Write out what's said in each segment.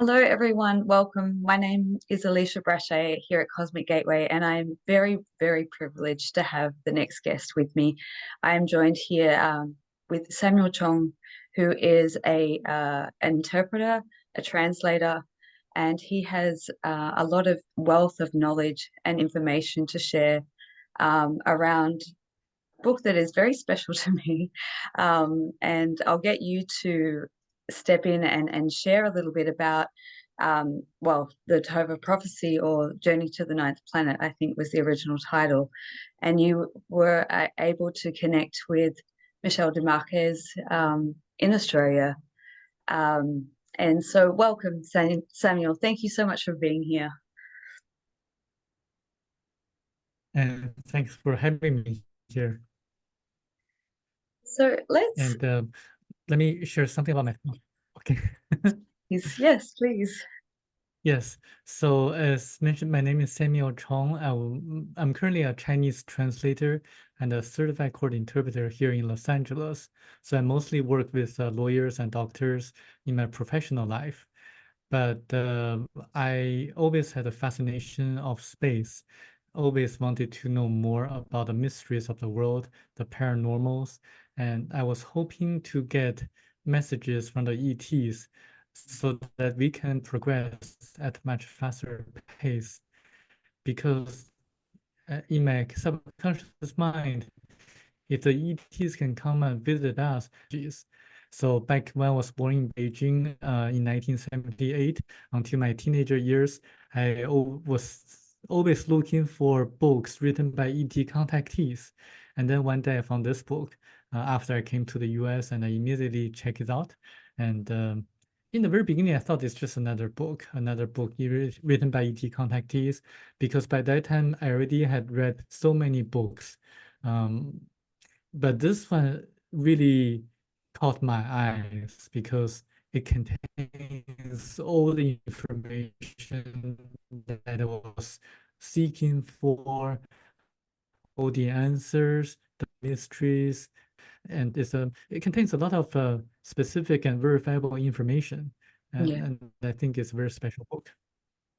Hello, everyone. Welcome. My name is Alisha Braché here at Cosmic Gateway, and I'm very, very privileged to have the next guest with me. I am joined here with Samuel Chong, who is an interpreter, a translator, and he has a lot of wealth of knowledge and information to share around a book that is very special to me. And I'll get you to step in and share a little bit about the Thiaoouba Prophecy or Journey to the Ninth Planet, I think was the original title. And you were able to connect with Michelle de Marquez in Australia. And so, welcome, Samuel. Thank you so much for being here. And thanks for having me here. So, let's. And let me share something about myself. Okay. Yes, please. Yes. So as mentioned, my name is Samuel Chong. I'm currently a Chinese translator and a certified court interpreter here in Los Angeles. So I mostly work with lawyers and doctors in my professional life. But I always had a fascination of space, always wanted to know more about the mysteries of the world, the paranormals, and I was hoping to get messages from the ETs so that we can progress at a much faster pace. Because in my subconscious mind, if the ETs can come and visit us, geez. So back when I was born in Beijing in 1978, until my teenager years, I was always looking for books written by ET contactees. And then one day I found this book after I came to the US, and I immediately checked it out. And in the very beginning, I thought it's just another book written by ET contactees, because by that time I already had read so many books. But this one really caught my eyes because it contains all the information that I was seeking for, all the answers, the mysteries, and it contains a lot of specific and verifiable information. Yeah. And I think it's a very special book.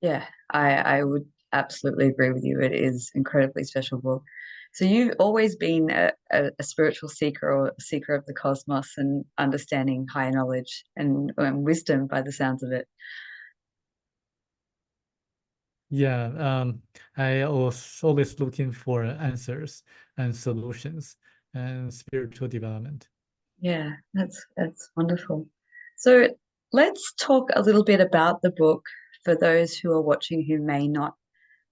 Yeah, I would absolutely agree with you. It is incredibly special book. So you've always been a spiritual seeker or a seeker of the cosmos and understanding higher knowledge and wisdom by the sounds of it. Yeah, I was always looking for answers and solutions and spiritual development. Yeah, that's wonderful. So let's talk a little bit about the book for those who are watching who may not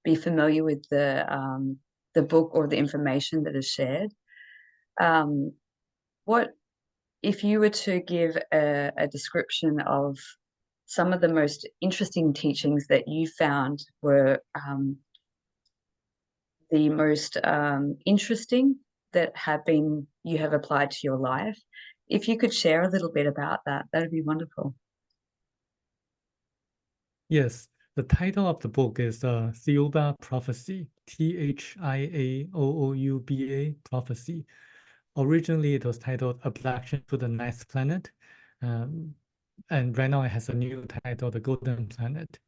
be familiar with the book or the information that is shared. Um, what if you were to give a description of some of the most interesting teachings that you found were the most interesting that have been you have applied to your life, if you could share a little bit about that, that'd be wonderful. Yes, the title of the book is Thiaoouba Prophecy, Thiaoouba Prophecy. Originally, it was titled Abduction to the Ninth Planet, um, and right now it has a new title, The Golden Planet.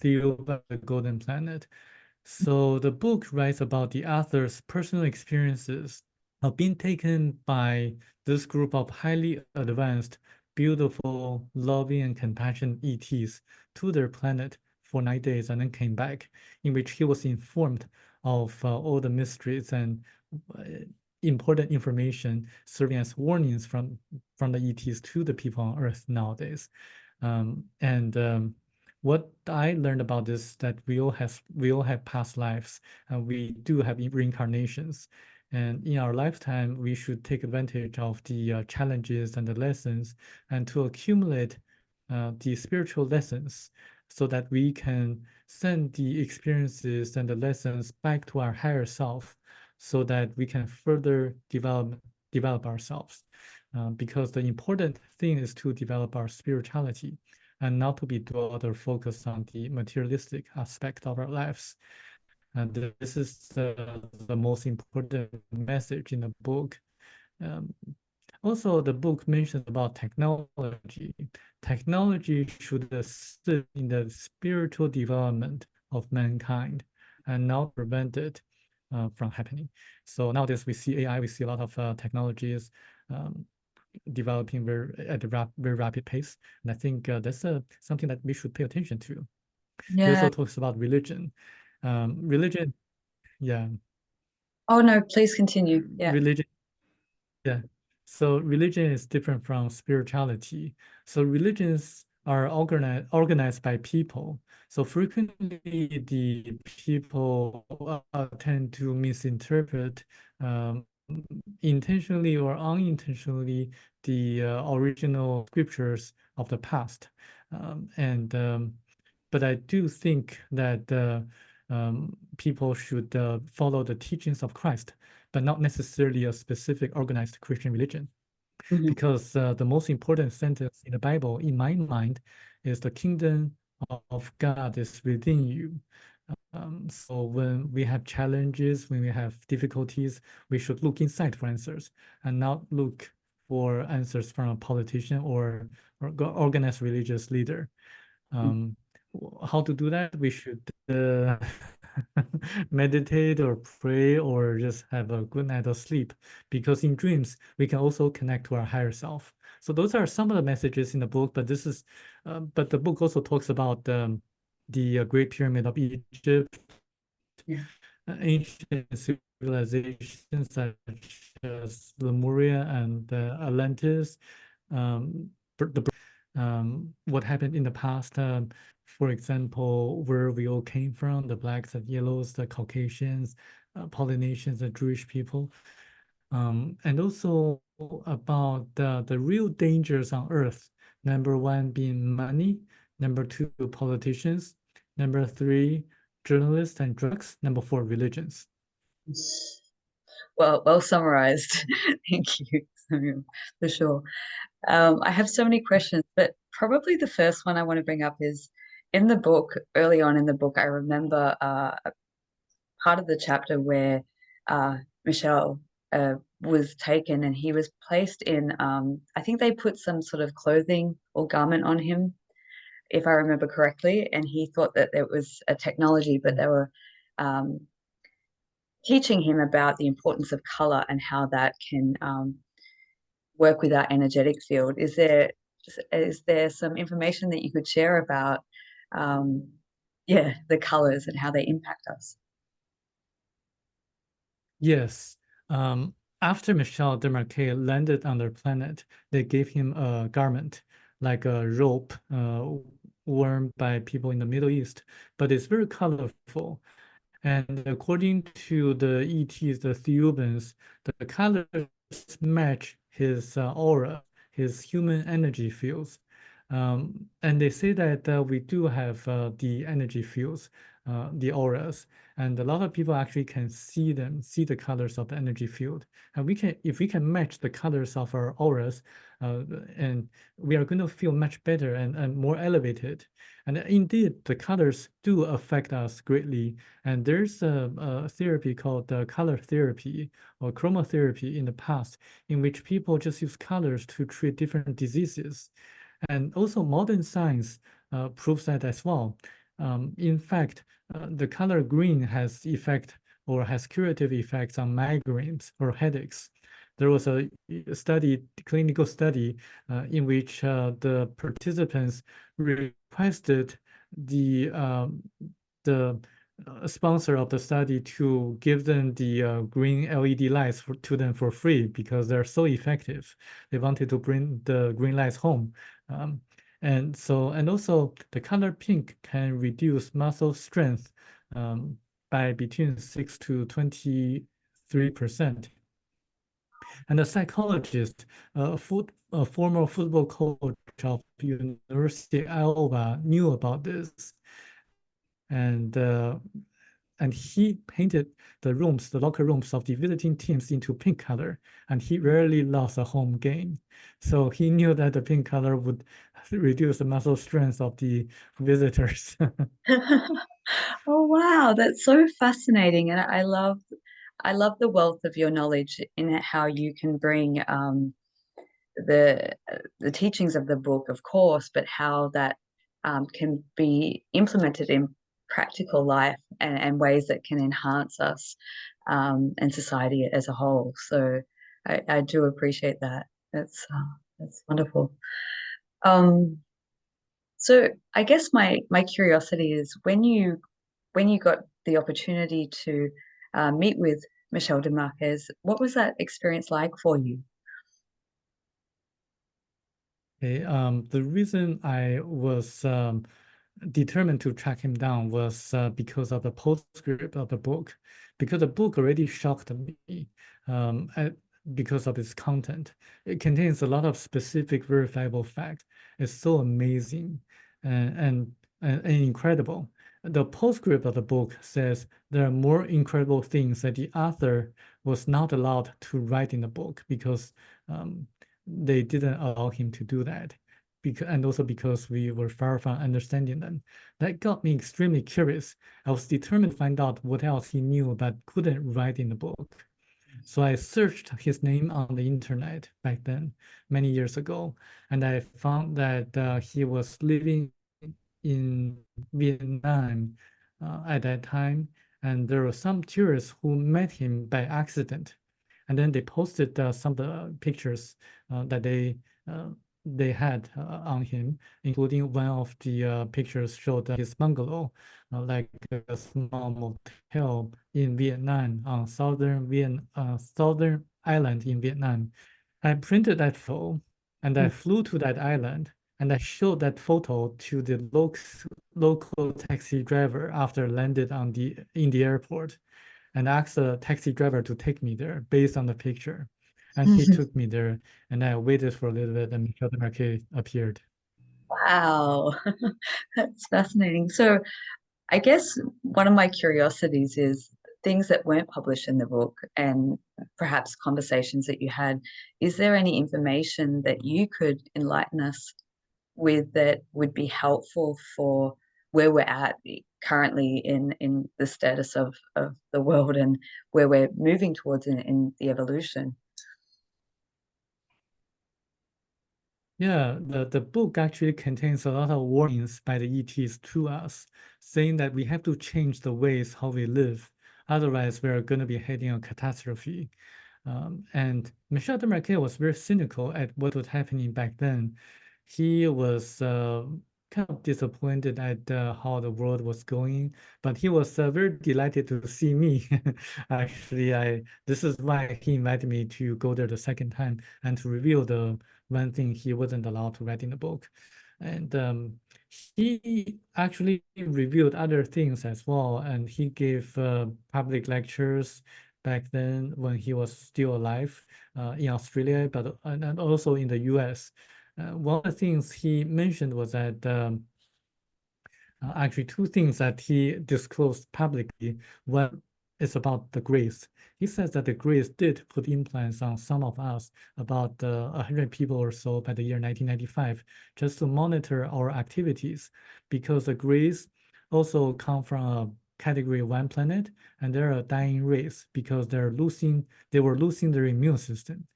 Thiaoouba, the Golden Planet. So the book writes about the author's personal experiences of being taken by this group of highly advanced, beautiful, loving, and compassionate ETs to their planet for 9 days and then came back, in which he was informed of all the mysteries and uh, important information serving as warnings from the ETs to the people on Earth nowadays. And what I learned about this that we all have past lives, and we do have reincarnations. And in our lifetime, we should take advantage of the challenges and the lessons, and to accumulate the spiritual lessons, so that we can send the experiences and the lessons back to our higher self, so that we can further develop ourselves. Because the important thing is to develop our spirituality and not to be dwelled or focused on the materialistic aspect of our lives. And this is the most important message in the book. Um, Also, the book mentions about technology. Technology should assist in the spiritual development of mankind and not prevent it from happening. So nowadays we see AI, we see a lot of technologies um, developing at a very rapid pace, and I think that's something that we should pay attention to. He Yeah. also talks about religion. Religion, yeah, Oh no, please continue. Yeah. religion. Yeah. So religion is different from spirituality. So religions are organized by people. So frequently the people tend to misinterpret intentionally or unintentionally the original scriptures of the past. And but I do think that people should follow the teachings of Christ, but not necessarily a specific organized Christian religion. Mhm. Because the most important sentence in the Bible, in my mind, is the kingdom of God is within you. So when we have challenges, when we have difficulties, we should look inside for answers and not look for answers from a politician or organized religious leader. Um, how to do that? We should meditate or pray or just have a good night of sleep, because in dreams we can also connect to our higher self. So those are some of the messages in the book, but but the book also talks about the Great Pyramid of Egypt, Yeah. ancient civilizations such as Lemuria and Atlantis, um, what happened in the past, for example, where we all came from, the blacks and yellows, the Caucasians, Polynesians, the Jewish people, and also about the real dangers on Earth. Number one being money, number two, politicians, number three, journalists and drugs, number four, religions. Well summarized. Thank you, Samuel, for sure. I have so many questions, but probably the first one I want to bring up is in the book, early on in the book, I remember part of the chapter where Michelle was taken and he was placed in, I think they put some sort of clothing or garment on him, if I remember correctly, and he thought that it was a technology, but they were um, teaching him about the importance of color and how that can work with our energetic field. Is there some information that you could share about um, yeah, the colors and how they impact us? Yes. Um, After Michel de Marquet landed on their planet, they gave him a garment, like a robe worn by people in the Middle East, but it's very colorful. And according to the ETs, the Thiaoubans, the colors match his aura, his human energy fields. And they say that we do have the energy fields, the auras, and a lot of people actually can see them, see the colors of the energy field. And if we can match the colors of our auras, and we are going to feel much better and more elevated. And indeed, the colors do affect us greatly. And there's a therapy called color therapy or chromotherapy in the past, in which people just use colors to treat different diseases. And also modern science proves that as well. In fact, the color green has effect or has curative effects on migraines or headaches. There was a clinical study, in which the participants requested the sponsor of the study to give them the green LED lights to them for free because they're so effective. They wanted to bring the green lights home. Um, and also the color pink can reduce muscle strength by between 6 to 23%. And a psychologist, a former football coach of University Iowa, knew about this, and uh, and he painted the locker rooms of the visiting teams into pink color, and he rarely lost a home game. So he knew that the pink color would reduce the muscle strength of the visitors. Oh wow, that's so fascinating, and I love the wealth of your knowledge in how you can bring the the teachings of the book, of course, but how that can be implemented in practical life and ways that can enhance us and society as a whole. So I do appreciate that. That's wonderful. Um, so I guess my curiosity is when you got the opportunity to meet with Michel de Marquez, what was that experience like for you? Okay, the reason I was determined to track him down was because of the postscript of the book, because the book already shocked me because of its content. It contains a lot of specific verifiable facts. It's so amazing and incredible. The postscript of the book says there are more incredible things that the author was not allowed to write in the book because they didn't allow him to do that. And also because we were far from understanding them. That got me extremely curious. I was determined to find out what else he knew but couldn't write in the book. So I searched his name on the internet back then, many years ago, and I found that he was living in Vietnam at that time, and there were some tourists who met him by accident, and then they posted some of the pictures that they had on him, including one of the pictures showed his bungalow, like a small motel in Vietnam on southern island in Vietnam. I printed that photo and I flew to that island and I showed that photo to the local taxi driver after I landed in the airport and asked the taxi driver to take me there based on the picture. And he took me there, and I waited for a little bit, and Michel de Marquet appeared. Wow, that's fascinating. So I guess one of my curiosities is things that weren't published in the book and perhaps conversations that you had. Is there any information that you could enlighten us with that would be helpful for where we're at currently in the status of the world and where we're moving towards in the evolution? Yeah, the book actually contains a lot of warnings by the ETs to us, saying that we have to change the ways how we live. Otherwise, we're going to be heading a catastrophe. And Michel de Marquet was very cynical at what was happening back then. He was kind of disappointed at how the world was going, but he was very delighted to see me. Actually, this is why he invited me to go there the second time and to reveal the one thing he wasn't allowed to write in the book. And he actually revealed other things as well, and he gave public lectures back then when he was still alive in Australia, but and also in the US. One of the things he mentioned was that actually two things that he disclosed publicly. One is about the Greys. He says that the Greys did put implants on some of us, about 100 people or so by the year 1995, just to monitor our activities, because the Greys also come from a category 1 planet, and they're a dying race because they were losing their immune system.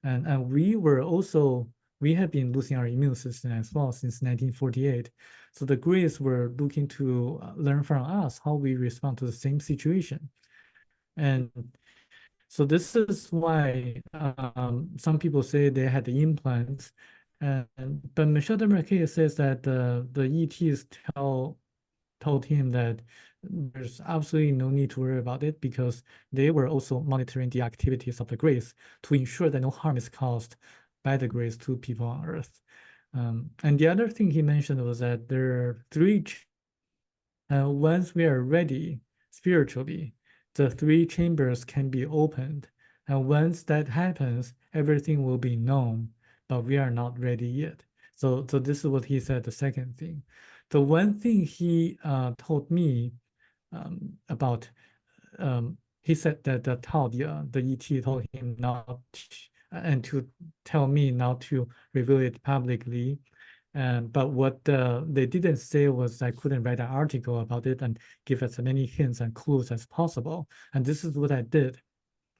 And we have been losing our immune system as well since 1948. So the Greys were looking to learn from us how we respond to the same situation. And so this is why some people say they had the implants. But Michel de Marquet says that the ETs told him that there's absolutely no need to worry about it because they were also monitoring the activities of the Greys to ensure that no harm is caused by the Greys to people on Earth. And the other thing he mentioned was that there are three, once we are ready spiritually, the three chambers can be opened. And once that happens, everything will be known, but we are not ready yet. So this is what he said, the second thing. The one thing he told me about, he said that the ET told him not and to tell me not to reveal it publicly. But what they didn't say was I couldn't write an article about it and give as many hints and clues as possible. And this is what I did.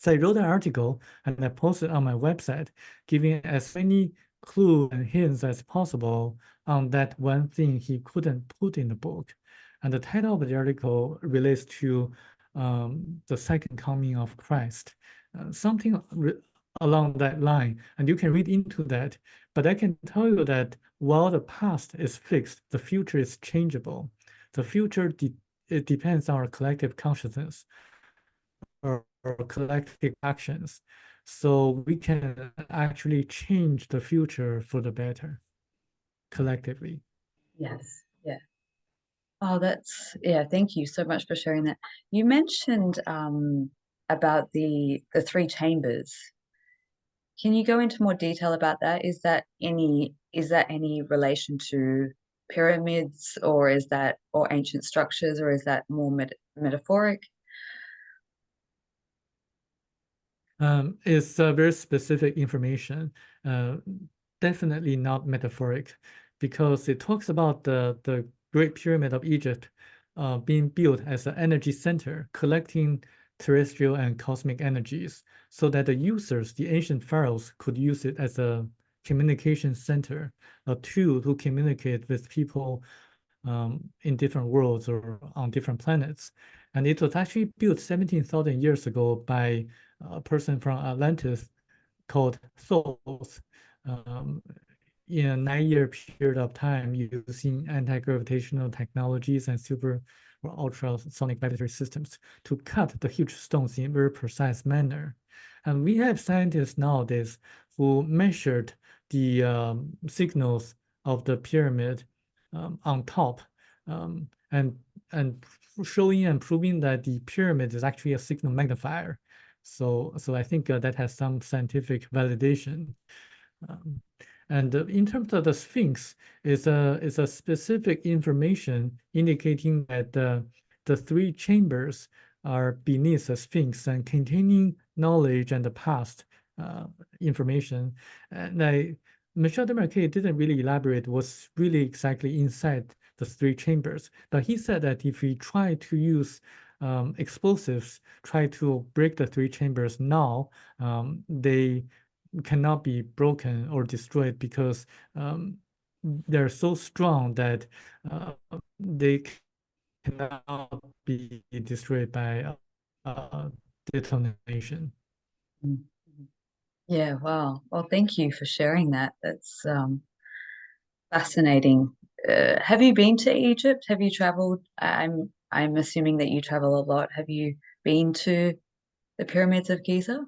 So I wrote an article and I posted on my website, giving as many clues and hints as possible on that one thing he couldn't put in the book. And the title of the article relates to the second coming of Christ, something along that line. And you can read into that. But I can tell you that while the past is fixed, the future is changeable. The future it depends on our collective consciousness or collective actions. So we can actually change the future for the better collectively. Yes. Yeah. Oh, yeah, thank you so much for sharing that. You mentioned about the three chambers. Can you go into more detail about that? Is that any relation to pyramids, or ancient structures, or is that more metaphoric? It's very specific information, uh, definitely not metaphoric, because it talks about the Great Pyramid of Egypt being built as an energy center, collecting terrestrial and cosmic energies, so that the users, the ancient pharaohs, could use it as a communication center, a tool to communicate with people in different worlds or on different planets. And it was actually built 17,000 years ago by a person from Atlantis called Thoth, um, in a 9-year period of time using anti-gravitational technologies and super or ultrasonic vibratory systems to cut the huge stones in a very precise manner. And we have scientists nowadays who measured the signals of the pyramid on top, and showing and proving that the pyramid is actually a signal magnifier. So I think that has some scientific validation. Um, and in terms of the Sphinx, is a specific information indicating that the three chambers are beneath the Sphinx and containing knowledge and the past information. And Michel de Marquet didn't really elaborate what's really exactly inside the three chambers, but he said that if we try to use explosives, try to break the three chambers now, they cannot be broken or destroyed because they're so strong that they cannot be destroyed by detonation. Mm. Yeah, wow. Well, thank you for sharing that. That's fascinating. Have you been to Egypt? Have you traveled? I'm assuming that you travel a lot. Have you been to the pyramids of Giza?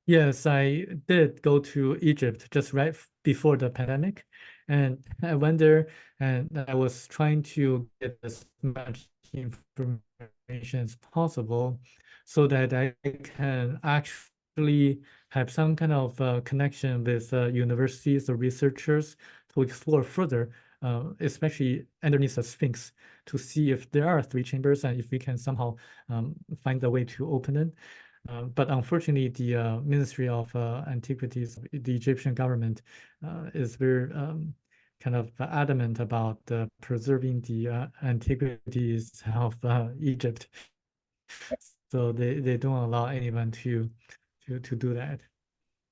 Yes, I did go to Egypt just right before the pandemic, and I went there and I was trying to get as much information as possible so that I can actually have some kind of connection with universities or researchers to explore further, especially underneath the Sphinx, to see if there are three chambers and if we can somehow find a way to open it. But unfortunately, the Ministry of Antiquities, the Egyptian government, is very kind of adamant about preserving the antiquities of Egypt. So they don't allow anyone to do that.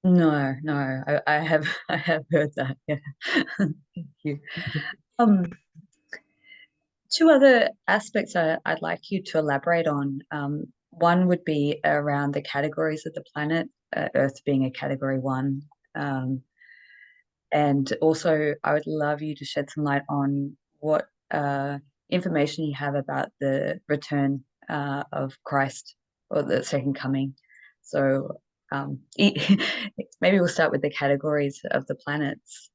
No, no, I have I have heard that. Yeah. Thank you. Um, Two other aspects I'd like you to elaborate on. One would be around the categories of the planet, Earth being a category one. Um, and also, I would love you to shed some light on what information you have about the return of Christ or the second coming. So maybe we'll start with the categories of the planets.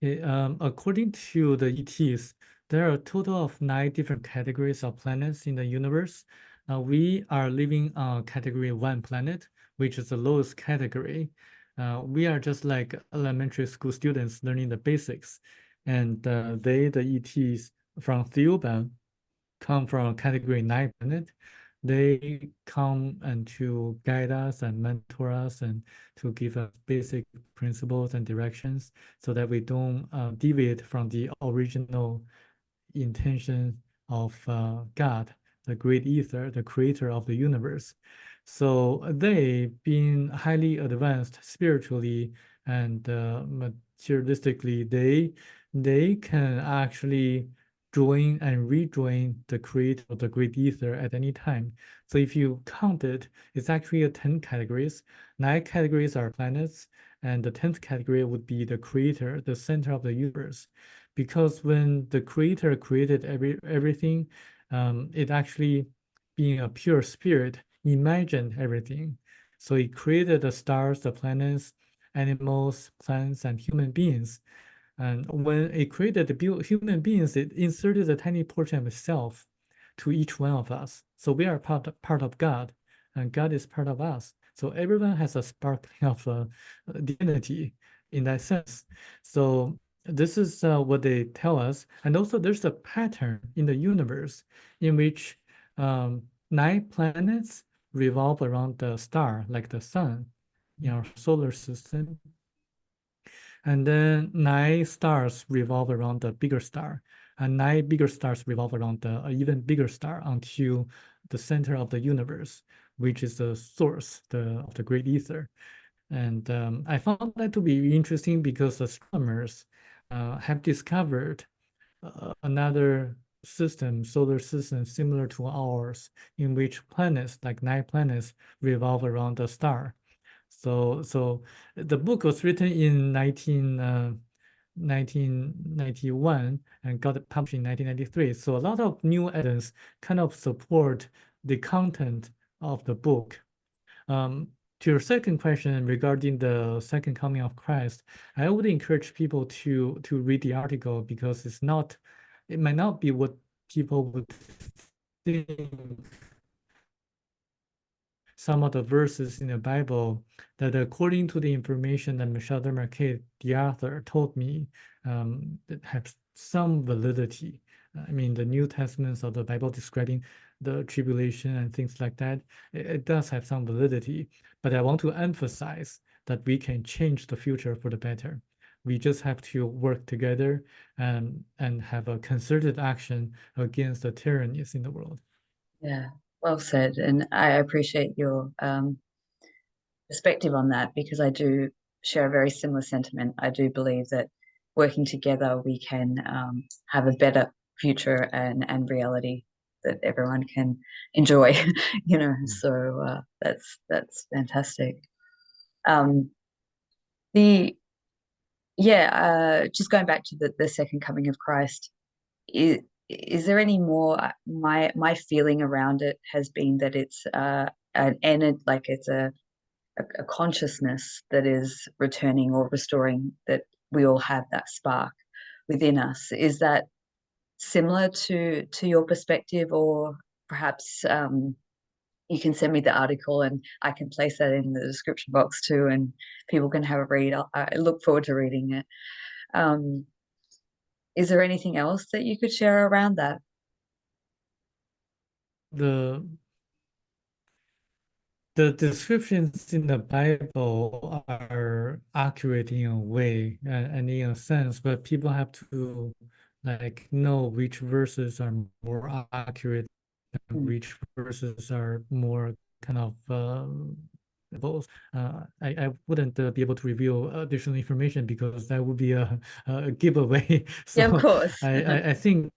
Okay, according to the ETs, there are a total of 9 different categories of planets in the universe. We are living on category 1 planet, which is the lowest category. We are just like elementary school students learning the basics. And the ETs from Thiaoouba, come from category 9 planet. They come and to guide us and mentor us and to give us basic principles and directions so that we don't deviate from the original intention of God the great ether, the creator of the universe. So they, being highly advanced spiritually and materialistically, they can actually join and rejoin the creator of the great ether at any time. So if you count it, it's actually 10 categories. 9 categories are planets, and the 10th category would be the creator, the center of the universe. Because when the creator created everything, it actually, being a pure spirit, imagined everything. So it created the stars, the planets, animals, plants, and human beings. And when it created the human beings, it inserted a tiny portion of itself to each one of us. So we are part of God, and God is part of us. So everyone has a sparkling of divinity in that sense. So this is what they tell us. And also there's a pattern in the universe in which 9 planets revolve around the star, like the sun in our solar system. And then 9 stars revolve around the bigger star, and 9 bigger stars revolve around the even bigger star until the center of the universe, which is the source of the great ether. And I found that to be interesting because astronomers have discovered another system, solar system similar to ours, in which planets, like 9 planets, revolve around the star. So the book was written in 1991 and got published in 1993. So a lot of new evidence kind of support the content of the book. To your second question regarding the second coming of Christ, I would encourage people to read the article because it might not be what people would think. Some of the verses in the Bible that, according to the information that Michel de Marquez, the author, told me, that have some validity. I mean, the New Testaments of the Bible describing the tribulation and things like that, it does have some validity. But I want to emphasize that we can change the future for the better. We just have to work together and have a concerted action against the tyrannies in the world. Yeah, well said. And I appreciate your perspective on that because I do share a very similar sentiment. I do believe that working together, we can have a better future and reality that everyone can enjoy, you know. So that's fantastic. Um, the just going back to the second coming of Christ, is there any more? My feeling around it has been that it's like it's a consciousness that is returning or restoring, that we all have that spark within us. Is that similar to your perspective, or perhaps you can send me the article and I can place that in the description box too, and people can have a read. I look forward to reading it. Um, is there anything else that you could share around that? The descriptions in the Bible are accurate in a way and in a sense, but people have to like know which verses are more accurate and Mm. which verses are more kind of both. I wouldn't be able to reveal additional information because that would be a giveaway. Yeah, of So course. I think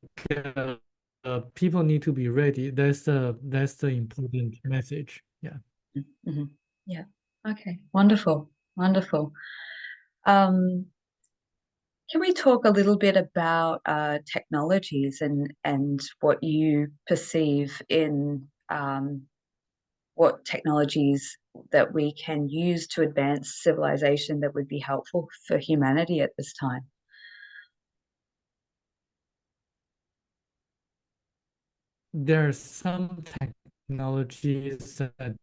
people need to be ready. That's the important message. Yeah. Mhm. Yeah. Okay. Wonderful. Wonderful. Um, can we talk a little bit about technologies and what you perceive in what technologies that we can use to advance civilization that would be helpful for humanity at this time? There are some technologies that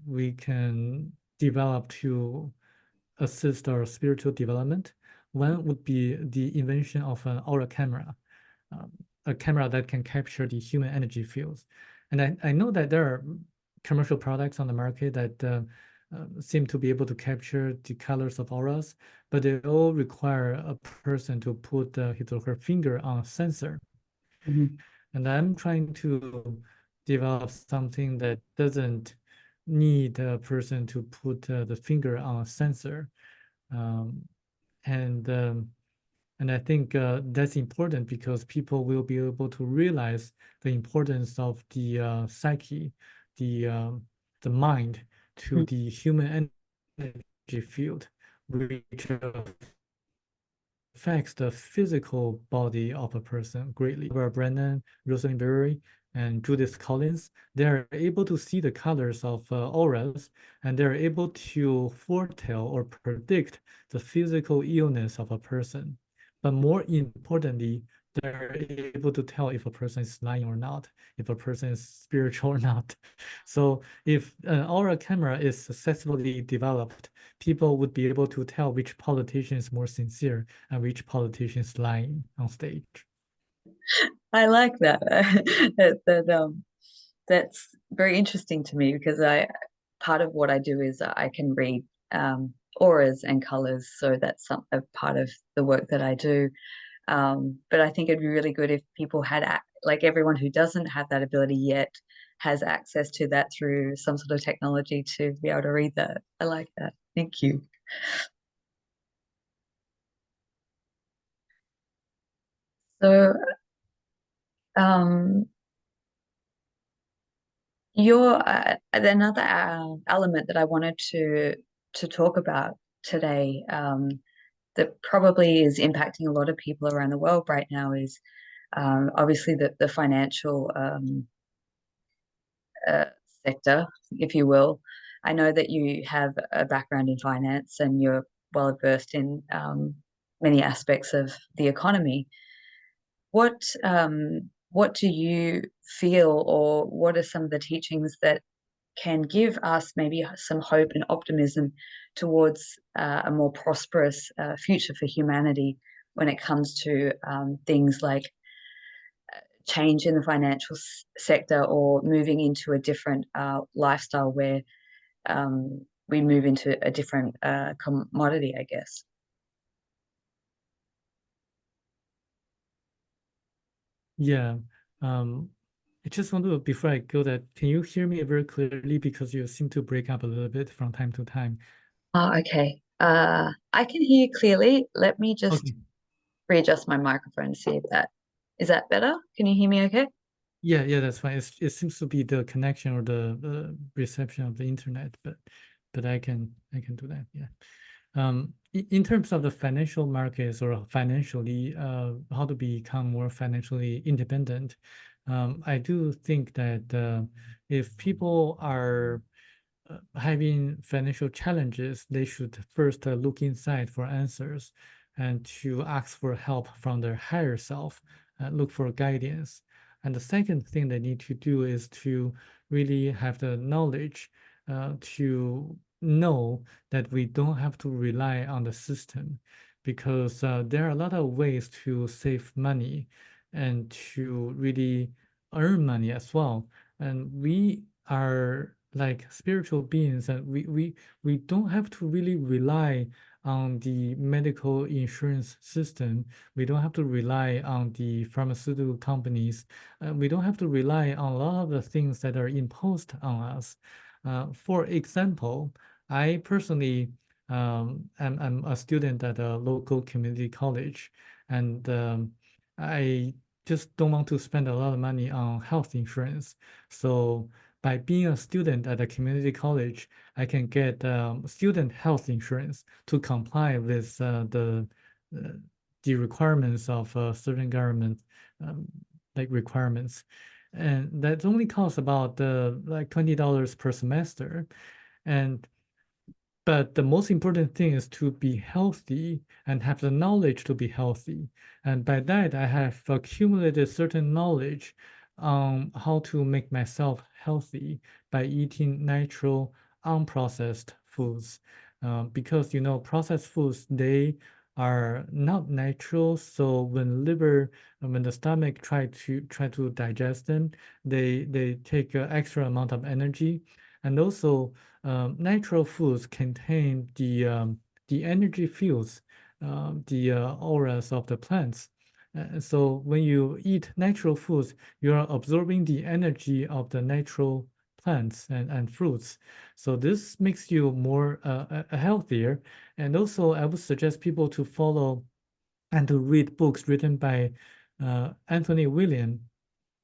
we can develop to assist our spiritual development. One would be the invention of an aura camera, um, a camera that can capture the human energy fields. And I know that there are commercial products on the market that seem to be able to capture the colors of auras, but they all require a person to put his or her finger on a sensor. Mhm. And I'm trying to develop something that doesn't need a person to put the finger on a sensor. Um, and and I think that's important because people will be able to realize the importance of the psyche, the the mind to Mm. the human energy field, which affects the physical body of a person greatly. Brennan, Rosalind Berry, and Judith Collins, they are able to see the colors of auras, and they're able to foretell or predict the physical illness of a person. But more importantly, they're able to tell if a person is lying or not, if a person is spiritual or not. So if an aura camera is successfully developed, people would be able to tell which politician is more sincere and which politician is lying on stage. I like that. That's very interesting to me because I part of what I do is I can read auras and colors, so that's a part of the work that I do. But I think it'd be really good if people had like everyone who doesn't have that ability yet has access to that through some sort of technology to be able to read that. I like that. Thank you. So, um, your another element that I wanted to talk about today, that probably is impacting a lot of people around the world right now is obviously the financial uh, sector, if you will. I know that you have a background in finance and you're well versed in many aspects of the economy. What do you feel, or what are some of the teachings that can give us maybe some hope and optimism towards a more prosperous future for humanity when it comes to things like change in the financial sector or moving into a different lifestyle where we move into a different commodity, I guess. Yeah. Um, I just want to, before I go that, can you hear me very clearly because you seem to break up a little bit from time to time? Oh, okay. I can hear you clearly. Let me just Okay. readjust my microphone to see if that is that better. Can you hear me okay? Yeah, yeah, that's fine. It seems to be the connection or the reception of the internet, but I can do that. Yeah. In terms of the financial markets or financially, how to become more financially independent, I do think that if people are having financial challenges, they should first look inside for answers and to ask for help from their higher self, look for guidance. And the second thing they need to do is to really have the knowledge to know that we don't have to rely on the system because there are a lot of ways to save money and to really earn money as well. And we are like spiritual beings, and we don't have to really rely on the medical insurance system. We don't have to rely on the pharmaceutical companies. We don't have to rely on a lot of the things that are imposed on us. For example, I personally I'm a student at a local community college, and I just don't want to spend a lot of money on health insurance. So by being a student at a community college, I can get student health insurance to comply with uh, the requirements of certain government um, like requirements, and that only costs about like $20 per semester, and but the most important thing is to be healthy and have the knowledge to be healthy. And by that, I have accumulated certain knowledge on how to make myself healthy by eating natural, unprocessed foods. Because processed foods, they are not natural. So when the stomach try to digest them, they take an extra amount of energy, and also natural foods contain the energy fields, the auras of the plants, So when you eat natural foods, you are absorbing the energy of the natural plants and fruits. So this makes you more healthier. And also, I would suggest people to follow and to read books written by Anthony William.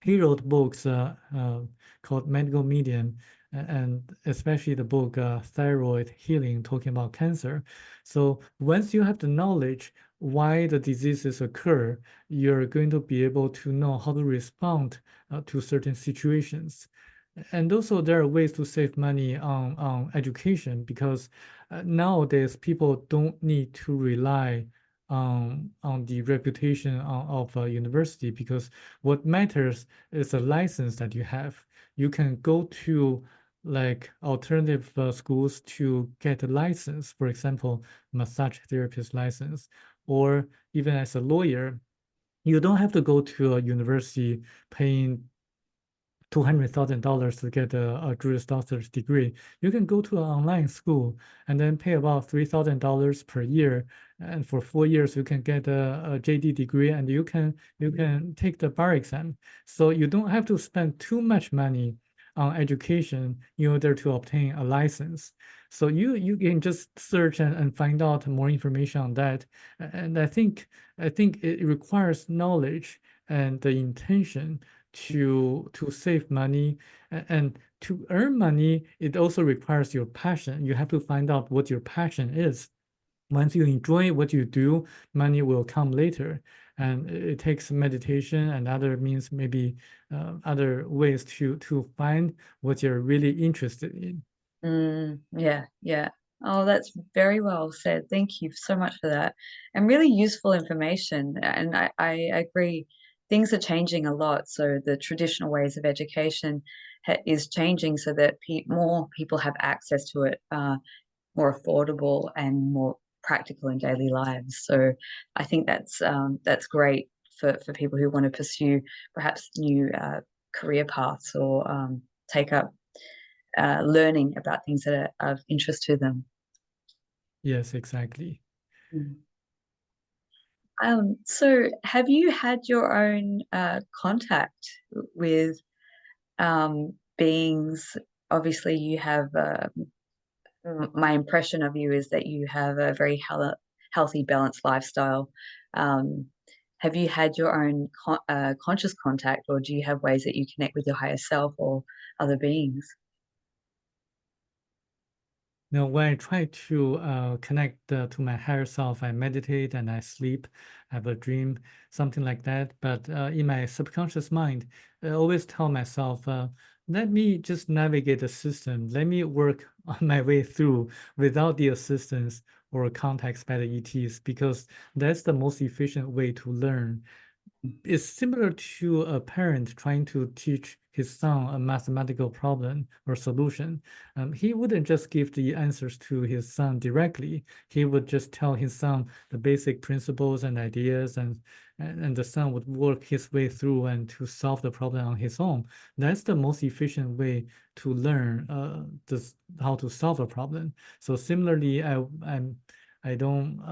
He wrote books called Medical Medium, and especially the book Thyroid Healing, talking about cancer. So once you have the knowledge why the diseases occur, you're going to be able to know how to respond to certain situations. And also, there are ways to save money on education, because nowadays people don't need to rely on the reputation of a university, because what matters is a license that you have. You can go to like alternative schools to get a license, for example, massage therapist license, or even as a lawyer, you don't have to go to a university paying $200,000 to get a Juris Doctor's degree. You can go to an online school and then pay about $3,000 per year, and for 4 years you can get a JD degree, and you can take the bar exam. So you don't have to spend too much money on education in order to obtain a license. So you can just search and find out more information on that. And I think it requires knowledge and the intention to save money, and to earn money. It also requires your passion. You have to find out what your passion is. Once you enjoy what you do, money will come later. And it takes meditation and other means, maybe other ways to find what you're really interested in. Yeah, yeah. Oh, that's very well said. Thank you so much for that. And really useful information. And I agree, things are changing a lot. So the traditional ways of education is changing so that more people have access to it, more affordable and more practical in daily lives. So I think that's great for people who want to pursue perhaps new career paths, or take up learning about things that are of interest to them. Yes, exactly. Mm. So have you had your own contact with beings? Obviously, you have, my impression of you is that you have a very healthy, balanced lifestyle. Um, have you had your own conscious contact, or do you have ways that you connect with your higher self or other beings? Now, when I try to connect to my higher self, I meditate and I sleep, I have a dream, something like that. But in my subconscious mind, I always tell myself, let me just navigate the system. Let me work on my way through without the assistance or context by the ETs, because that's the most efficient way to learn. It's similar to a parent trying to teach his son a mathematical problem or solution. He wouldn't just give the answers to his son directly. He would just tell his son the basic principles and ideas, and the son would work his way through and to solve the problem on his own. That's the most efficient way to learn how to solve a problem. So similarly, I don't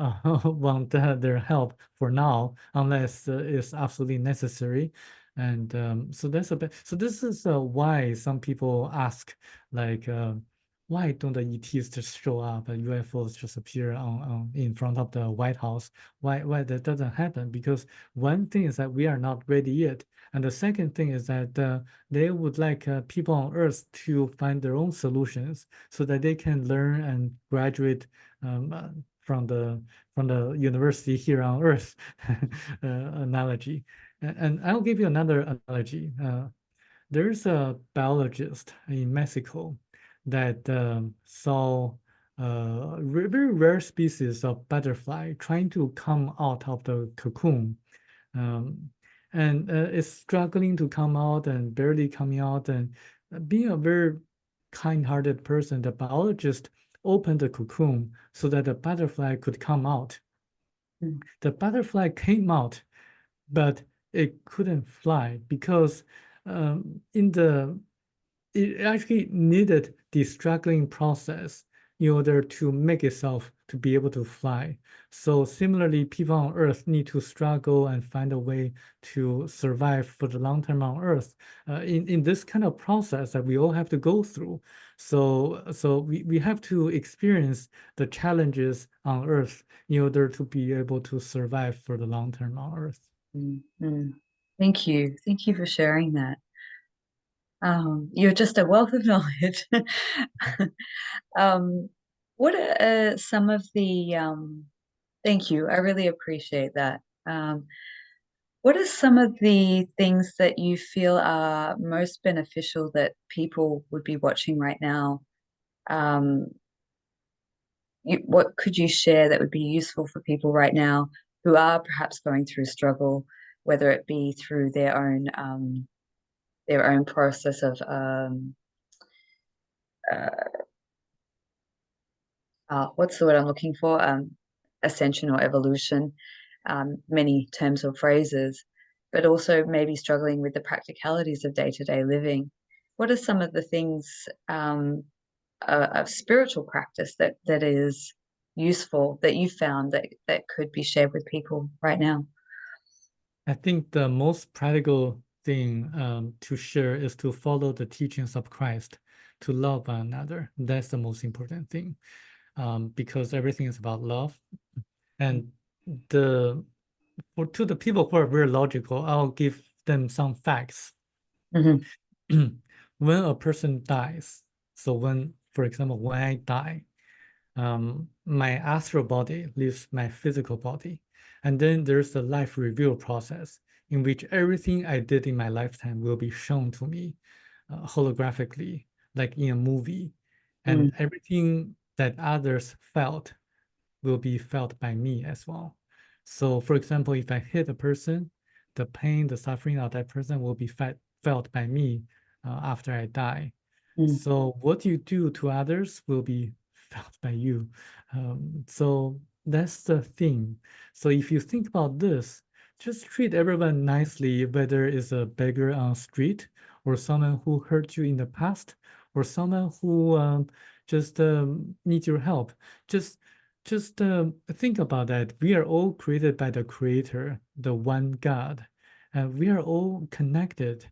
want their help for now, unless it's absolutely necessary. And so that's a bit. So this is why some people ask, like, why don't the ETs just show up and UFOs just appear on in front of the White House? Why that doesn't happen? Because one thing is that we are not ready yet, and the second thing is that they would like people on Earth to find their own solutions so that they can learn and graduate um, uh, from the university here on Earth analogy. And I'll give you another analogy. There's a biologist in Mexico that saw a very rare species of butterfly trying to come out of the cocoon. Um, and it's struggling to come out and barely coming out. And being a very kind-hearted person, the biologist opened the cocoon so that the butterfly could come out. Mm. The butterfly came out, but it couldn't fly because in the it actually needed the struggling process in order to make itself to be able to fly. So similarly, people on Earth need to struggle and find a way to survive for the long term on Earth in this kind of process that we all have to go through. So we have to experience the challenges on Earth in order to be able to survive for the long term on Earth. Mm. Thank you. Thank you for sharing that. You're just a wealth of knowledge. Um, what are some of the thank you. I really appreciate that. What are some of the things that you feel are most beneficial that people would be watching right now? Um, what could you share that would be useful for people right now who are perhaps going through struggle, whether it be through their own process of uh, what's the word I'm looking for? Ascension or evolution, many terms or phrases, but also maybe struggling with the practicalities of day-to-day living. What are some of the things of spiritual practice that is useful that you found that could be shared with people right now? I think the most practical thing to share is to follow the teachings of Christ, to love one another. That's the most important thing, because everything is about love. And to the people who are very logical, I'll give them some facts. Mm-hmm. When a person dies, so for example, when I die, my astral body leaves my physical body. And then there's the life review process in which everything I did in my lifetime will be shown to me holographically, like in a movie. And everything that others felt will be felt by me as well. So, for example, if I hit a person, the pain, the suffering of that person will be felt by me after I die. Mm-hmm. So, what you do to others will be felt by you. So, that's the thing. So, if you think about this, just treat everyone nicely, whether it's a beggar on the street or someone who hurt you in the past or someone who just needs your help. Just think about that. We are all created by the Creator, the one God, and we are all connected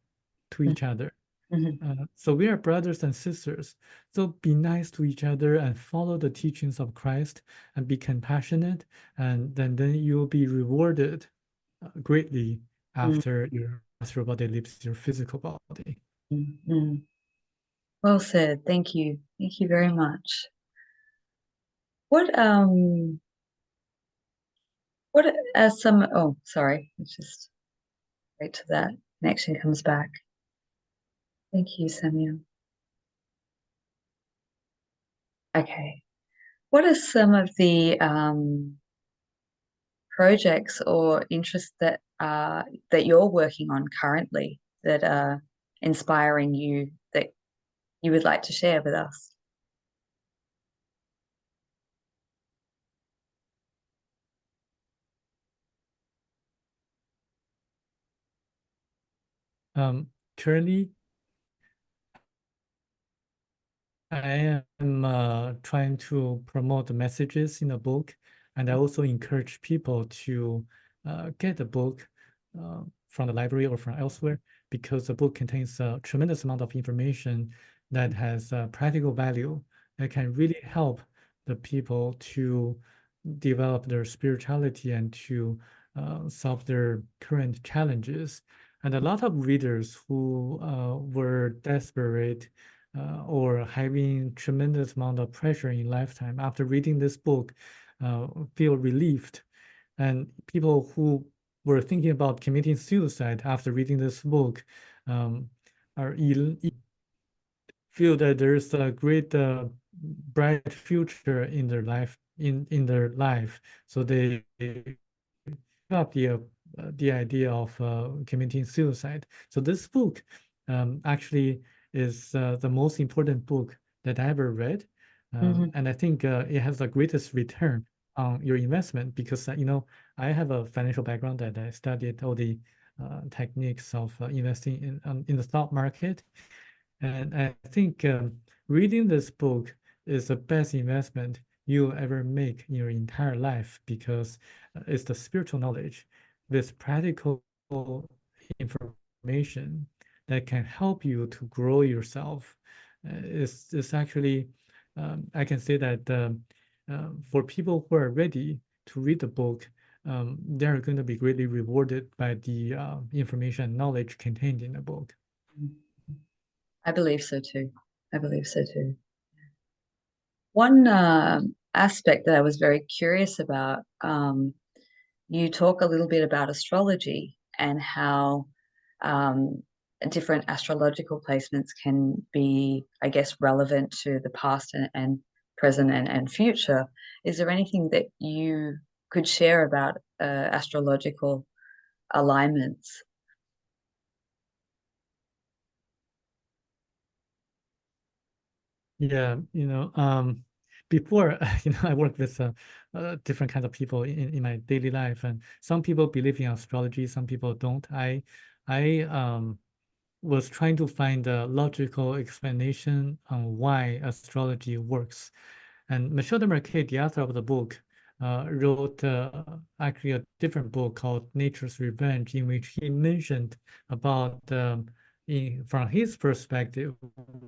to each other. Mm-hmm. So we are brothers and sisters. So be nice to each other and follow the teachings of Christ and be compassionate, and then you will be rewarded greatly after your astral body leaves your physical body. Mm-hmm. Well said. Thank you. Thank you very much. What what are some oh sorry, let's just wait till that connection comes back. Thank you, Samuel. Okay. What are some of the projects or interests that you're working on currently that are inspiring you that you would like to share with us? Currently, I am trying to promote the messages in the book, and I also encourage people to get the book from the library or from elsewhere because the book contains a tremendous amount of information that has practical value that can really help the people to develop their spirituality and to solve their current challenges. And a lot of readers who were desperate or having tremendous amount of pressure in lifetime after reading this book feel relieved. And people who were thinking about committing suicide after reading this book um, are feel that there's a great bright future in their life. So they up the idea of committing suicide. So this book actually is the most important book that I ever read, Mm-hmm. and I think it has the greatest return on your investment because I have a financial background that I studied all the techniques of investing in the stock market, and I think reading this book is the best investment you'll ever make in your entire life, because it's the spiritual knowledge with practical information that can help you to grow yourself. It's actually, I can say that for people who are ready to read the book, they're going to be greatly rewarded by the information and knowledge contained in the book. I believe so too. I believe so too. One aspect that I was very curious about, you talk a little bit about astrology and how um, different astrological placements can be, I guess, relevant to the past and present and future. Is there anything that you could share about astrological alignments? Yeah, before, I worked with different kinds of people in my daily life, and some people believe in astrology, some people don't. I was trying to find a logical explanation on why astrology works. And Michel de Marquet, the author of the book, wrote actually a different book called Nature's Revenge, in which he mentioned about, from his perspective,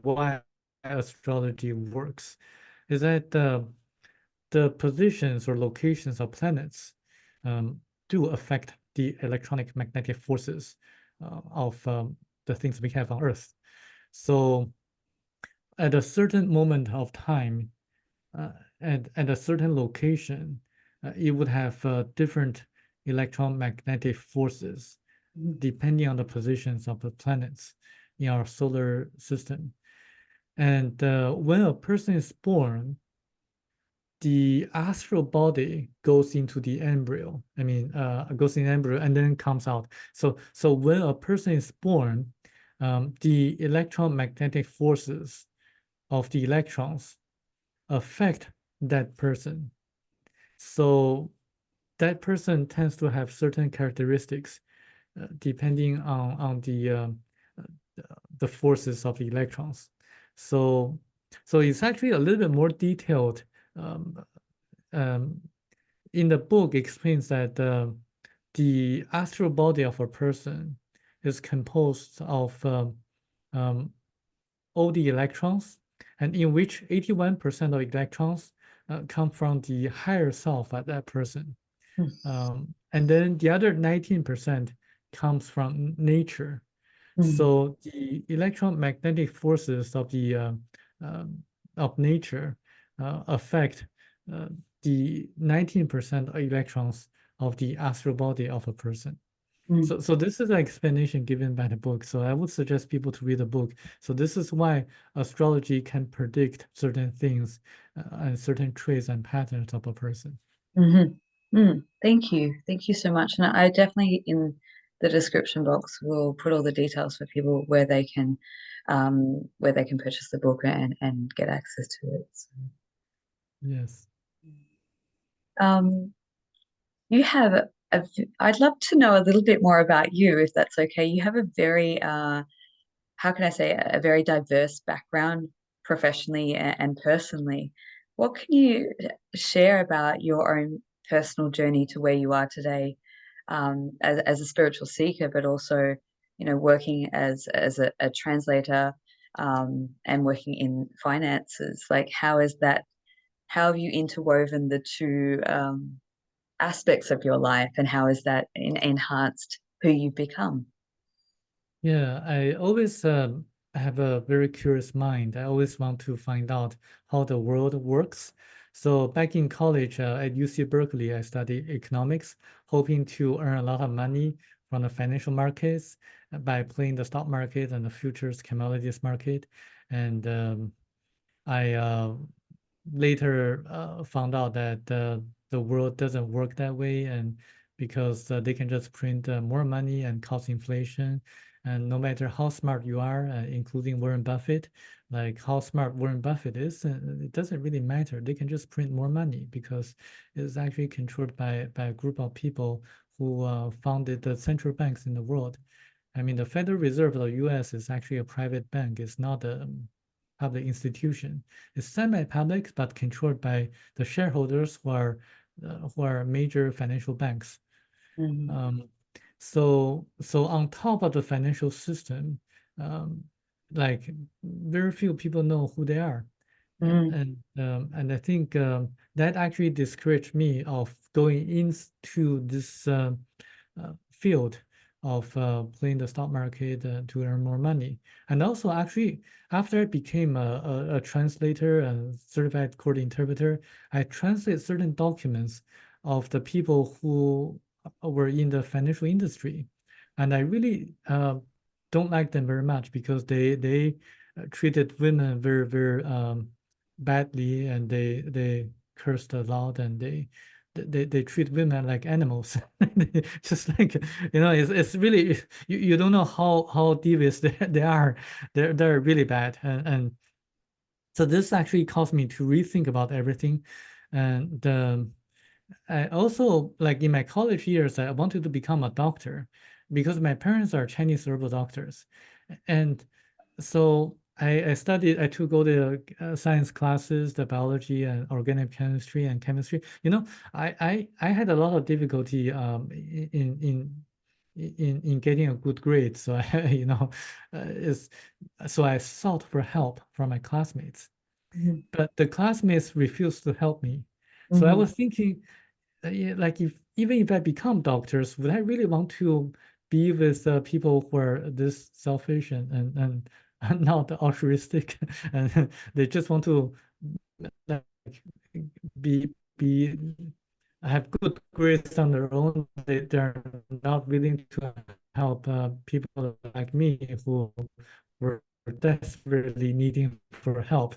why astrology works. Is that the positions or locations of planets do affect the electronic magnetic forces of the things we have on Earth. So at a certain moment of time, at a certain location, it would have different electromagnetic forces depending on the positions of the planets in our solar system. And when a person is born, the astral body goes into the embryo. I mean, goes in embryo and then comes out. So when a person is born, the electromagnetic forces of the electrons affect that person. So that person tends to have certain characteristics depending on the forces of the electrons. So it's actually a little bit more detailed. In the book, explains that the astral body of a person is composed of all the electrons, and in which 81% of electrons come from the higher self at that person. And then the other 19% comes from nature. So the electromagnetic forces of the of nature affect the 19% of electrons of the astral body of a person. So this is an explanation given by the book. So I would suggest people to read the book. So this is why astrology can predict certain things and certain traits and patterns of a person. Thank you. Thank you so much. And I definitely, in the description box, will put all the details for people where they can purchase the book and get access to it. So, Yes. um, you have I'd love to know a little bit more about you, if that's okay. You have a very, how can I say, a very diverse background professionally and personally. What can you share about your own personal journey to where you are today, as a spiritual seeker, but also, working as a translator, and working in finances? Like, how have you interwoven the two aspects of your life, and how has that enhanced who you've become? Yeah, I always have a very curious mind. I always want to find out how the world works. So back in college at UC Berkeley, I studied economics, hoping to earn a lot of money from the financial markets by playing the stock market and the futures commodities market. And I later found out that the world doesn't work that way, and because they can just print more money and cause inflation. And no matter how smart you are, including Warren Buffett, like how smart Warren Buffett is, it doesn't really matter. They can just print more money because it's actually controlled by a group of people who founded the central banks in the world. I mean, the Federal Reserve of the US is actually a private bank. It's not public institution. It's semi-public, but controlled by the shareholders who are major financial banks. Mm-hmm. So on top of the financial system, like very few people know who they are. And I think that actually discouraged me of going into this field of playing the stock market to earn more money. And also, actually, after I became a translator and certified court interpreter, I translate certain documents of the people who were in the financial industry, and I really don't like them very much because they treated women very badly, and they cursed a lot, and they treat women like animals. Just like, it's really, you don't know how devious they are. They're really bad, and so this actually caused me to rethink about everything. And I also, like in my college years, I wanted to become a doctor because my parents are Chinese herbal doctors. And so I took all the science classes, the biology and organic chemistry and chemistry. I had a lot of difficulty in getting a good grade. So so I sought for help from my classmates, Mm-hmm. but the classmates refused to help me. So I Mm-hmm. was thinking, yeah, like even if I become doctors, would I really want to be with people who are this selfish and not altruistic, and they just want to like be have good grades on their own. They're not willing to help people like me who were desperately needing for help.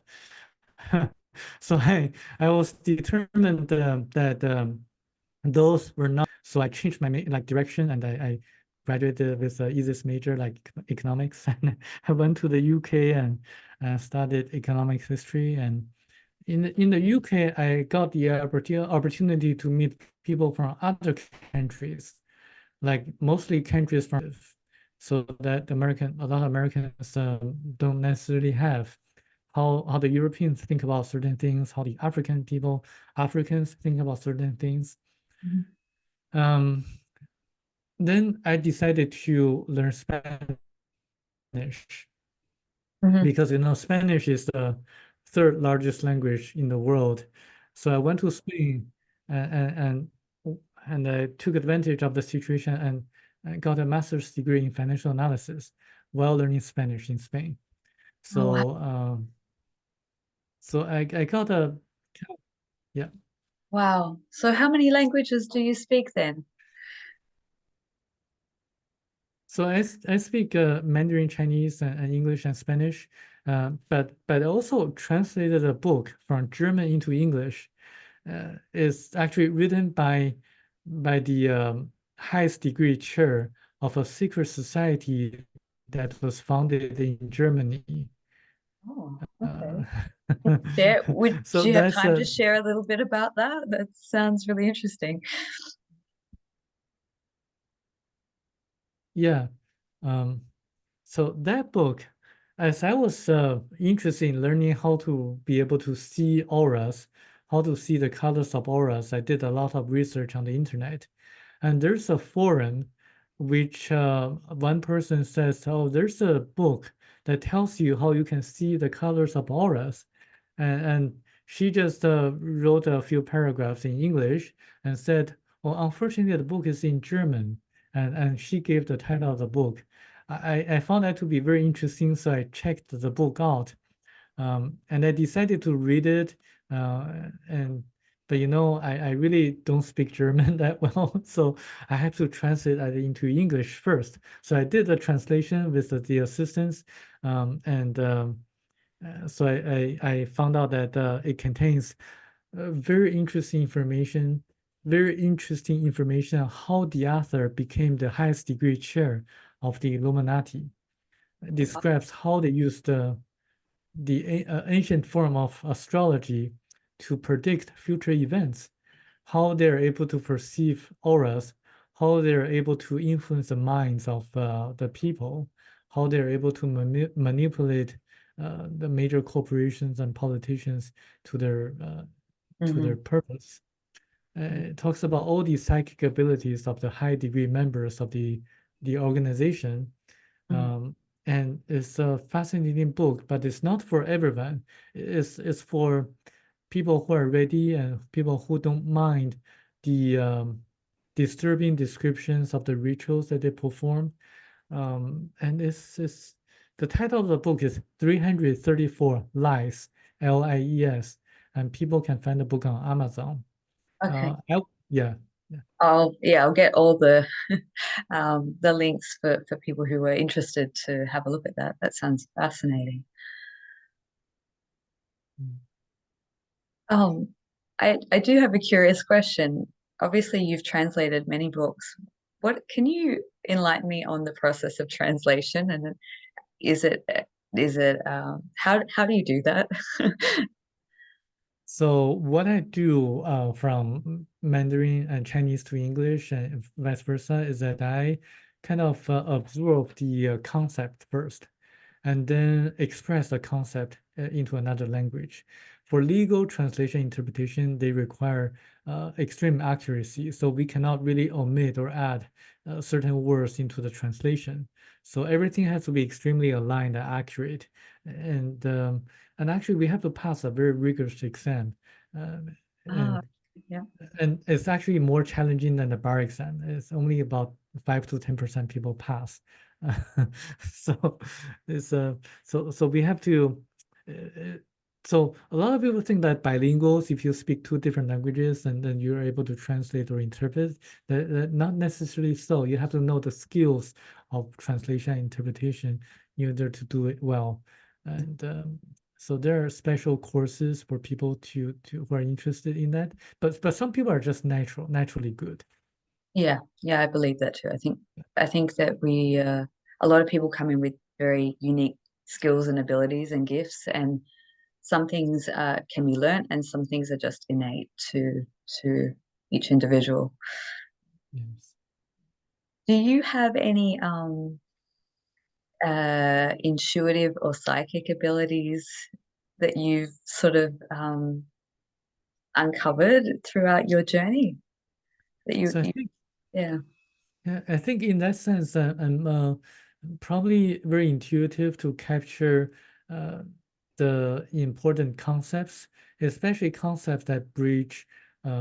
So I was determined that those were not. So I changed my direction, and I graduated with the easiest major, like economics. And I went to the UK and studied economics history. And in the UK, I got the opportunity to meet people from other countries, like mostly countries from, so that a lot of Americans don't necessarily have. How the Europeans think about certain things, how the Africans think about certain things. Um, then I decided to learn Spanish Mm-hmm. because Spanish is the third largest language in the world. So I went to Spain, and I took advantage of the situation, and I got a master's degree in financial analysis while learning Spanish in Spain. Oh, wow. So I got a, yeah. Wow. So how many languages do you speak then? So I speak Mandarin Chinese and English and Spanish, but I also translated a book from German into English. It's actually written by the highest degree chair of a secret society that was founded in Germany. Oh, Uh, okay. Share, would so you have that's time to share a little bit about that? That sounds really interesting. yeah. Um, So that book, as I was interested in learning how to be able to see auras, how to see the colors of auras, I did a lot of research on the internet. And there's a forum which one person says, oh, there's a book that tells you how you can see the colors of auras. And she just wrote a few paragraphs in English and said, well, unfortunately, the book is in German. And she gave the title of the book. I found that to be very interesting, so I checked the book out, and I decided to read it. And but I really don't speak German that well, so I had to translate it into English first. So I did the translation with the assistants, and so I found out that it contains very interesting information on how the author became the highest degree chair of the Illuminati. It describes how they used the ancient form of astrology to predict future events, how they're able to perceive auras, how they're able to influence the minds of the people, how they're able to manipulate the major corporations and politicians to their purpose. It talks about all the psychic abilities of the high degree members of the organization. And it's a fascinating book, but it's not for everyone. It's for people who are ready and people who don't mind the disturbing descriptions of the rituals that they perform. And it's the title of the book is 334 Lies, Lies, and people can find the book on Amazon. Okay. Yeah. I'll get all the links for people who are interested to have a look at that. That sounds fascinating. Mm. I do have a curious question. Obviously, you've translated many books. What can you enlighten me on the process of translation? And is it how do you do that? So what I do from Mandarin and Chinese to English and vice versa is that I kind of absorb the concept first and then express the concept into another language. For legal translation interpretation, they require extreme accuracy, so we cannot really omit or add certain words into the translation. So everything has to be extremely aligned and accurate. And actually, we have to pass a very rigorous exam. Um, Ah, and yeah. and it's actually more challenging than the bar exam. It's only about 5 to 10% people pass. So it's so we have to uh, so a lot of people think that bilinguals, if you speak two different languages and then you're able to translate or interpret, that not necessarily so. You have to know the skills of translation and interpretation in order to do it well. And so there are special courses for people to who are interested in that. But some people are just naturally good. Yeah, yeah, I believe that too. I think that we a lot of people come in with very unique skills and abilities and gifts, and some things can be learnt, and some things are just innate to each individual. Yes. Do you have any intuitive or psychic abilities that you've sort of uncovered throughout your journey? That So I you think yeah. Yeah, I think in that sense, I'm probably very intuitive to capture uh, the important concepts, especially concepts that bridge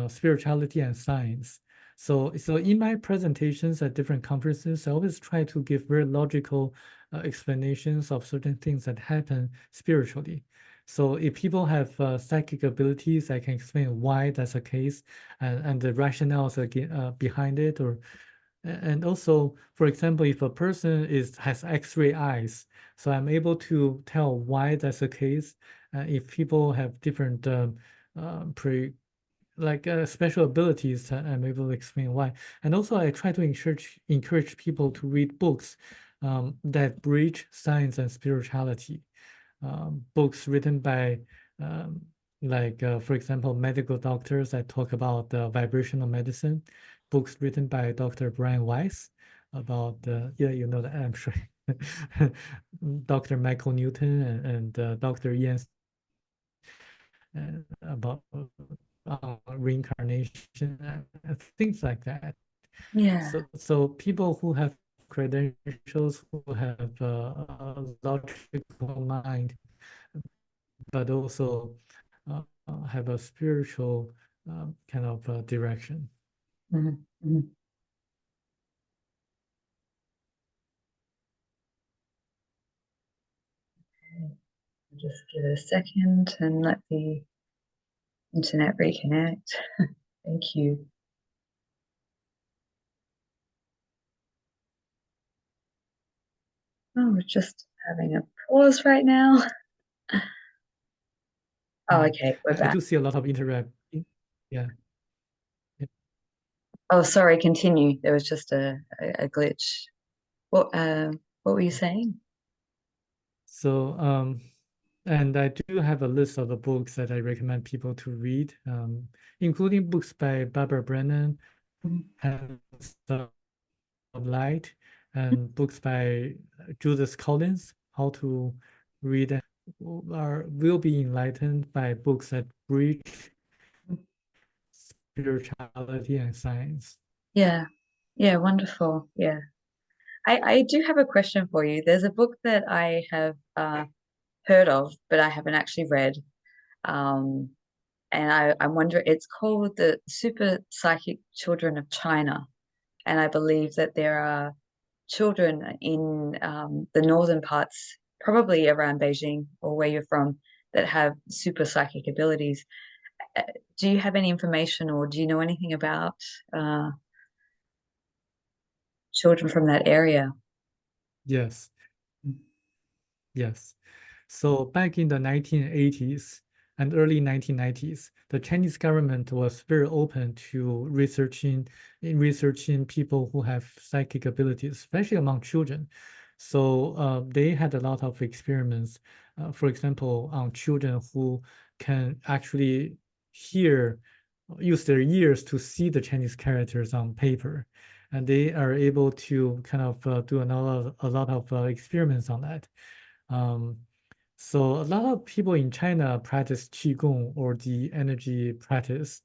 spirituality and science. So in my presentations at different conferences, I always try to give very logical explanations of certain things that happen spiritually. So if people have psychic abilities, I can explain why that's the case and the rationales behind it, or and also, for example, if a person has X-ray eyes, so I'm able to tell why that's the case. If people have different pre special abilities, I'm able to explain why. And also, I try to encourage people to read books that bridge science and spirituality. Books written by um, for example, medical doctors that talk about vibrational medicine, books written by Dr. Brian Weiss about yeah, you know that, I'm sure. Dr. Michael Newton and Dr. Ian about reincarnation and things like that. Yeah. So people who have credentials, who have a logical mind, but also have a spiritual kind of direction. Mhm, mhm. Just give it a second and let the internet reconnect. Thank you. Oh, we're just having a pause right now. Oh, Mm. okay, we're I back. do see a lot of interact. Yeah. Yeah. Oh, sorry, continue. There was just a glitch. What were you saying? So and I do have a list of the books that I recommend people to read, including books by Barbara Brennan, Mhm. Hands of Light, and books by Judith Collins, How to Read will be enlightened by books that bridge spirituality and science. Yeah. Yeah, wonderful. Yeah. I do have a question for you. There's a book that I have heard of, but I haven't actually read. Um, and I'm wondering, it's called The Super Psychic Children of China. And I believe that there are children in the northern parts, probably around Beijing or where you're from, that have super psychic abilities. Uh, Do you have any information or do you know anything about uh, children from that area? Yes, yes. So back in the 1980s and early 1990s, the Chinese government was very open to researching people who have psychic abilities, especially among children. So they had a lot of experiments, for example, on children who can actually hear, use their ears to see the Chinese characters on paper. And they are able to kind of do a lot of experiments on that. Um, so a lot of people in China practice Qigong or the energy practice.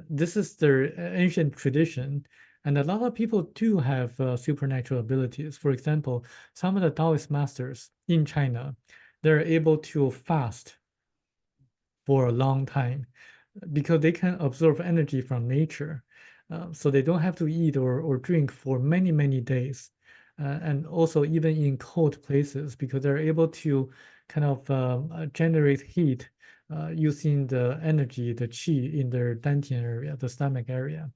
This is their ancient tradition. And a lot of people do have supernatural abilities. For example, some of the Taoist masters in China, they're able to fast for a long time because they can absorb energy from nature. So they don't have to eat or drink for many, many days. And also even in cold places because they're able to kind of generate heat using the energy, the qi in their dantian area, the stomach area.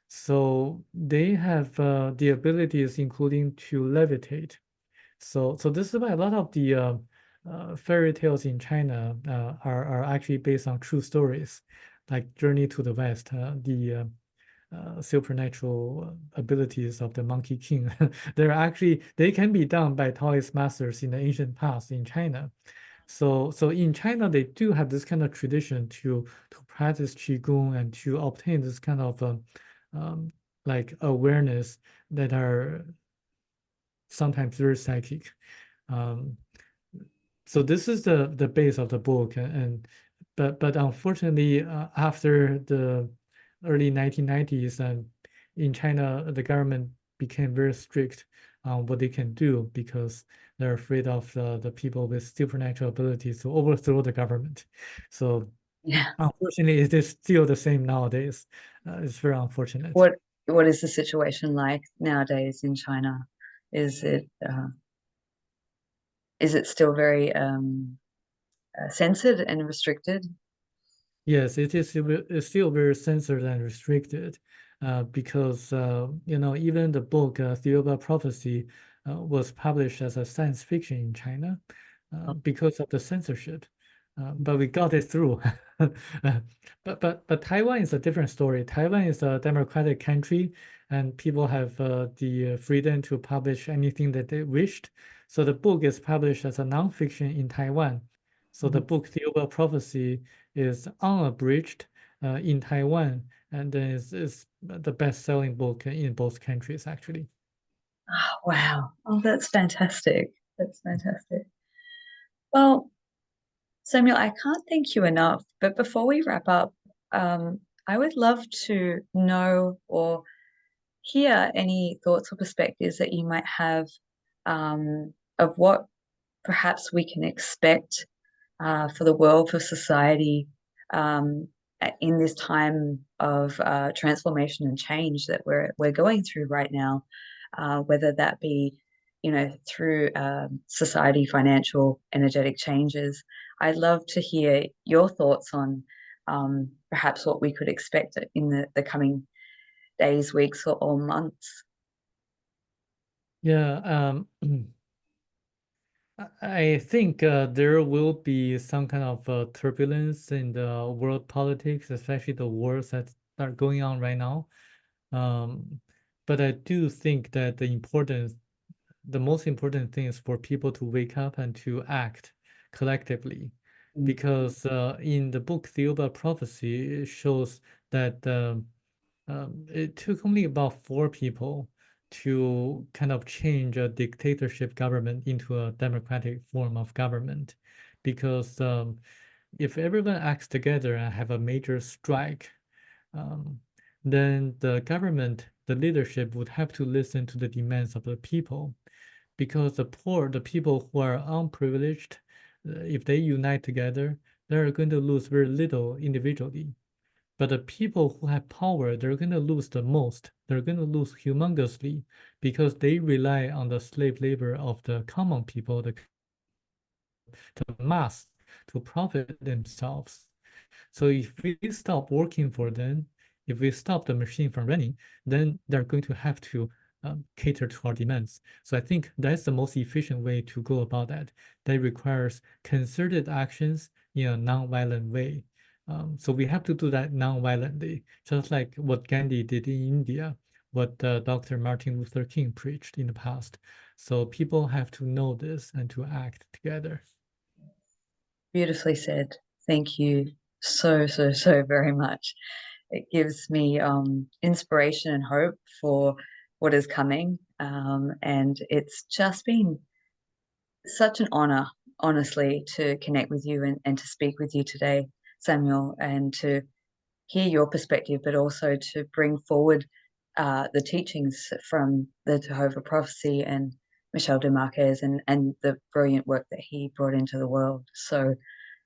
So they have the abilities including to levitate. So this is why a lot of the fairy tales in China are actually based on true stories, like Journey to the West, the supernatural abilities of the Monkey King. They can be done by Taoist masters in the ancient past in China. So in China they do have this kind of tradition to practice qigong and to obtain this kind of um, like awareness that are sometimes very psychic. Um, so this is the base of the book, and but unfortunately, after the early 1990s, and in China, the government became very strict on what they can do because they're afraid of the people with supernatural abilities to overthrow the government. So Yeah. unfortunately, it is still the same nowadays. It's very unfortunate. What what is the situation like nowadays in China? Is it is it still very censored and restricted? Yes, it's still very censored and restricted because even the book Thiaoouba Prophecy was published as a science fiction in China because of the censorship. But we got it through. But Taiwan is a different story. Taiwan is a democratic country, and people have the freedom to publish anything that they wished. So the book is published as a nonfiction in Taiwan. So the Mhm. book Thiaoouba Prophecy is unabridged in Taiwan, and then is the best-selling book in both countries, actually. Oh, wow. Oh, that's fantastic. That's fantastic. Well, Samuel, I can't thank you enough. But before we wrap up, I would love to know or hear any thoughts or perspectives that you might have of what perhaps we can expect for the world, for society, um, in this time of transformation and change that we're going through right now, whether that be, through society, financial, energetic changes. I'd love to hear your thoughts on perhaps what we could expect in the coming days, weeks, or months. Yeah, I think there will be some kind of turbulence in the world politics, especially the wars that are going on right now. Um, but I do think that the most important thing is for people to wake up and to act collectively. Mm. Because in the book Thiaoouba Prophecy, it shows that it took only about 4 people to kind of change a dictatorship government into a democratic form of government, because if everyone acts together and have a major strike, um, then the government, the leadership would have to listen to the demands of the people, because the poor, the people who are unprivileged, if they unite together, they're going to lose very little individually. But the people who have power, they're going to lose the most. They're going to lose humongously because they rely on the slave labor of the common people, the mass, to profit themselves. So if we stop working for them, if we stop the machine from running, then they're going to have to cater to our demands. So I think that's the most efficient way to go about that. That requires concerted actions in a non-violent way. So we have to do that non-violently, just like what Gandhi did in India, what Dr. Martin Luther King preached in the past. So people have to know this and to act together. Beautifully said. Thank you so very much. It gives me inspiration and hope for what is coming. And it's just been such an honor, honestly, to connect with you and to speak with you today, Samuel, and to hear your perspective, but also to bring forward the teachings from the Thiaoouba Prophecy and Michel de Marquez and the brilliant work that he brought into the world. So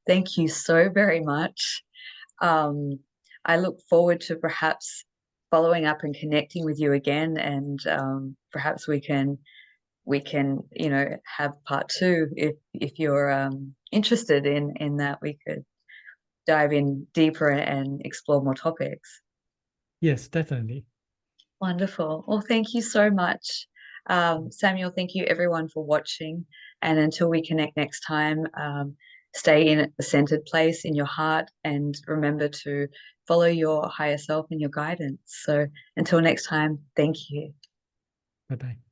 thank you so very much. I look forward to perhaps following up and connecting with you again, and perhaps we can have part two if you're interested in that. We could dive in deeper and explore more topics. Yes, definitely. Wonderful. Well, thank you so much, Samuel. Thank you everyone for watching. And until we connect next time, stay in a centered place in your heart and remember to follow your higher self and your guidance. So until next time, thank you. Bye-bye.